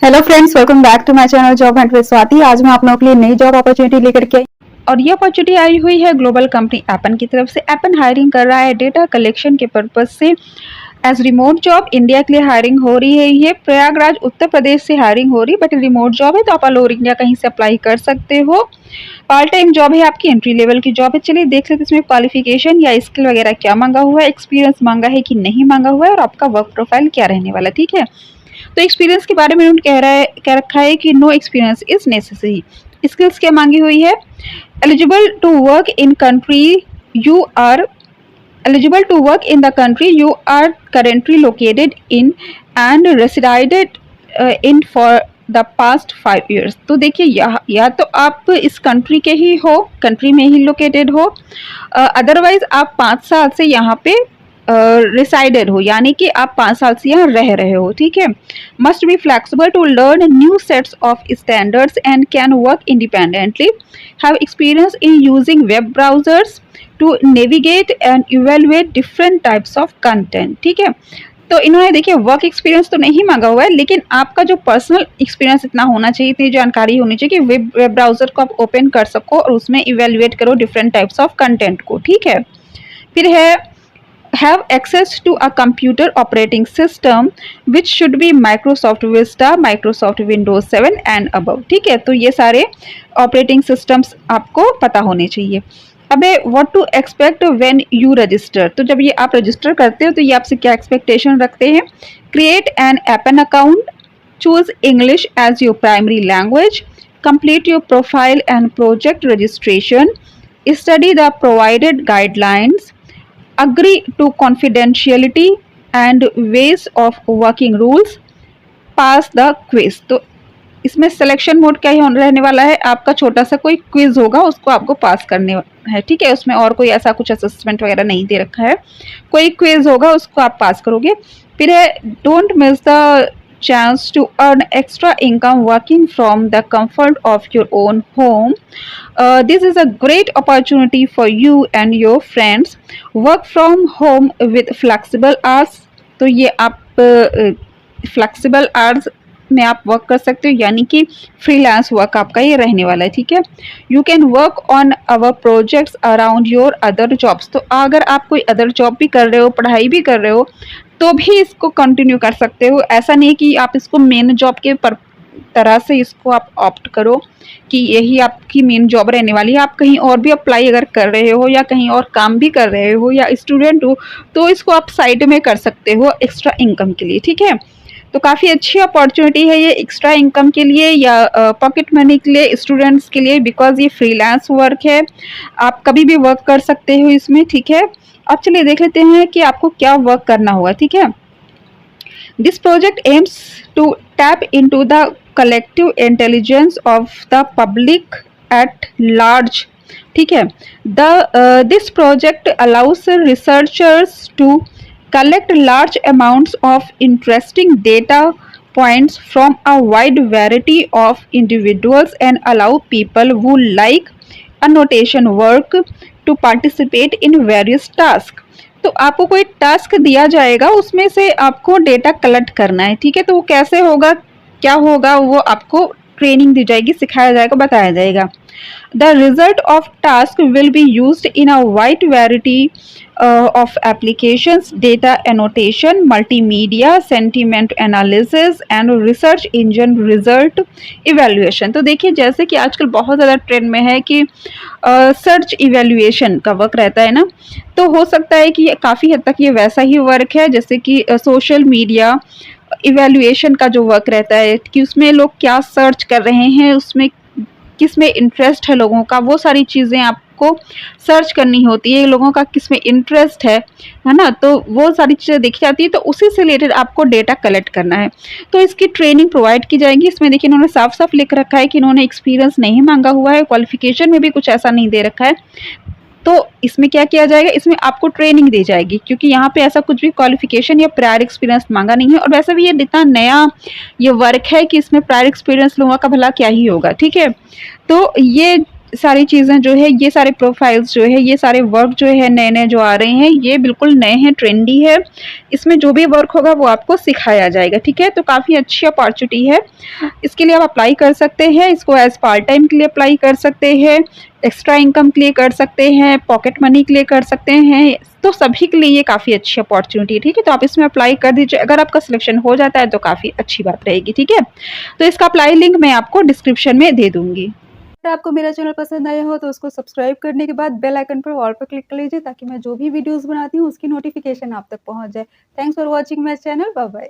Hello friends, welcome back to my channel job hunt with Swati. आज मैं आप लोगों के लिए नई जॉब अपॉर्चुनिटी लेकर के आई और ये अपॉर्चुनिटी आई हुई है ग्लोबल कंपनी एपन की तरफ से। एपन हायरिंग कर रहा है डेटा कलेक्शन के पर्पज से एज रिमोट जॉब। इंडिया के लिए हायरिंग हो रही है। ये प्रयागराज उत्तर प्रदेश से हायरिंग हो रही है, बट रिमोट जॉब है तो आप ऑल ओवर इंडिया कहीं से अप्लाई कर सकते हो। पार्ट टाइम जॉब है, आपकी एंट्री लेवल की जॉब है। चलिए देख लेते हैं इसमें क्वालिफिकेशन या स्किल वगैरह क्या मांगा हुआ है, एक्सपीरियंस मांगा है कि नहीं मांगा हुआ है और आपका वर्क प्रोफाइल क्या रहने वाला है। ठीक है, तो एक्सपीरियंस के बारे में उन्होंने कह रखा है कि no experience is necessary. Skills क्या मांगी हुई है, eligible to work in country you are eligible to work in the country you are currently located in and resided in for the past 5 years। तो देखिए या तो आप इस कंट्री के ही हो, कंट्री में ही लोकेटेड हो, अदरवाइज आप 5 साल से यहाँ पे रिसाइडेड हो, यानी कि आप 5 साल से यहाँ रह रहे हो। ठीक है, must be flexible to learn new sets of standards and can work independently, have experience in using web browsers to navigate and evaluate different types of content. ठीक है, तो इन्होंने देखिए वर्क एक्सपीरियंस तो नहीं मांगा हुआ है, लेकिन आपका जो पर्सनल एक्सपीरियंस इतना होना चाहिए, इतनी जानकारी होनी चाहिए कि वेब ब्राउजर को आप ओपन कर सको और उसमें इवेलुएट करो डिफरेंट टाइप्स ऑफ कंटेंट को। ठीक है, फिर है have access to a computer operating system which should be Microsoft Vista, Microsoft Windows 7 and above। ठीक है, तो ये सारे ऑपरेटिंग सिस्टम्स आपको पता होने चाहिए। About what to expect when you register, तो जब ये आप रजिस्टर करते हो तो ये आपसे क्या एक्सपेक्टेशन रखते हैं। Create an Appen account, choose English as your primary language, complete your profile and project registration, study the provided guidelines, agree to confidentiality and ways of working rules, pass the quiz। तो इसमें selection mode क्या ही रहने वाला है, आपका छोटा सा कोई क्विज होगा, उसको आपको पास करने है। ठीक है, उसमें और कोई ऐसा कुछ असेसमेंट वगैरह नहीं दे रखा है, कोई क्विज होगा उसको आप पास करोगे। फिर है don't miss the chance to earn extra income working from the comfort of your own home। This is a great opportunity for you and your friends। Work from home with flexible hours। तो ये आप flexible hours में आप work कर सकते हो, यानी कि फ्रीलांस वर्क आपका ये रहने वाला है। ठीक है, you can work on our projects around your other jobs. तो अगर आप कोई अदर जॉब भी कर रहे हो, पढ़ाई भी कर रहे हो, तो भी इसको कंटिन्यू कर सकते हो। ऐसा नहीं कि आप इसको मेन जॉब के तरह से इसको आप ऑप्ट करो कि यही आपकी मेन जॉब रहने वाली है। आप कहीं और भी अप्लाई अगर कर रहे हो या कहीं और काम भी कर रहे हो या स्टूडेंट हो, तो इसको आप साइड में कर सकते हो एक्स्ट्रा इनकम के लिए। ठीक है, तो काफ़ी अच्छी अपॉर्चुनिटी है ये एक्स्ट्रा इनकम के लिए या पॉकेट मनी के लिए, स्टूडेंट्स के लिए, बिकॉज ये फ्रीलांस वर्क है, आप कभी भी वर्क कर सकते हो इसमें। ठीक है, अब चलिए देख लेते हैं कि आपको क्या वर्क करना होगा। ठीक है, this project aims to tap into the collective intelligence of the public at large. ठीक है, this project allows researchers to collect large amounts of interesting data points from a wide variety of individuals and allow people who like annotation work to participate in various tasks। तो आपको कोई task दिया जाएगा, उसमें से आपको data collect करना है। ठीक है, तो वो कैसे होगा, क्या होगा, वो आपको ट्रेनिंग दी जाएगी, सिखाया जाएगा, बताया जाएगा। The result of task will be used in a wide variety of applications, data annotation, multimedia, sentiment analysis and research engine result evaluation। तो देखिए जैसे कि आजकल बहुत ज़्यादा ट्रेंड में है कि सर्च इवेल्युएशन का वर्क रहता है ना, तो हो सकता है कि काफ़ी हद तक ये वैसा ही वर्क है जैसे कि सोशल मीडिया इवेल्युएशन का जो वर्क रहता है कि उसमें लोग क्या सर्च कर रहे हैं, उसमें किस में इंटरेस्ट है लोगों का, वो सारी चीज़ें आपको सर्च करनी होती है, लोगों का किस में इंटरेस्ट है ना, तो वो सारी चीज़ें देखी जाती है। तो उसी से रिलेटेड आपको डेटा कलेक्ट करना है, तो इसकी ट्रेनिंग प्रोवाइड की जाएगी। इसमें देखिए इन्होंने साफ साफ लिख रखा है कि इन्होंने एक्सपीरियंस नहीं मांगा हुआ है, क्वालिफिकेशन में भी कुछ ऐसा नहीं दे रखा है। तो इसमें क्या किया जाएगा, इसमें आपको ट्रेनिंग दी जाएगी, क्योंकि यहाँ पे ऐसा कुछ भी क्वालिफिकेशन या प्रायर एक्सपीरियंस मांगा नहीं है। और वैसे भी ये इतना नया ये वर्क है कि इसमें प्रायर एक्सपीरियंस लोगों का भला क्या ही होगा। ठीक है, तो ये सारी चीज़ें जो है, ये सारे प्रोफाइल्स जो है, ये सारे वर्क जो है नए-नए जो आ रहे हैं, ये बिल्कुल नए हैं, ट्रेंडी है। इसमें जो भी वर्क होगा वो आपको सिखाया जाएगा, ठीक है? तो काफ़ी अच्छी अपॉर्च्युनिटी है। इसके लिए आप अप्लाई कर सकते हैं, इसको एज़ पार्ट टाइम के लिए अप्लाई कर सकते हैं, एक्स्ट्रा इनकम के लिए कर सकते हैं, पॉकेट मनी के लिए कर सकते हैं। तो सभी के लिए ये काफ़ी अच्छी अपॉर्च्युनिटी है, ठीक है? तो आप इसमें अप्लाई कर दीजिए, अगर आपका सिलेक्शन हो जाता है तो काफ़ी अच्छी बात रहेगी, ठीक है? तो इसका अप्लाई लिंक मैं आपको डिस्क्रिप्शन में दे दूँगी। अगर आपको मेरा चैनल पसंद आया हो तो उसको सब्सक्राइब करने के बाद बेल आइकन पर ऑल पर क्लिक कर लीजिए ताकि मैं जो भी वीडियोज़ बनाती हूँ उसकी नोटिफ़िकेशन आप तक पहुँच जाए। Thanks for watching my channel. Bye bye.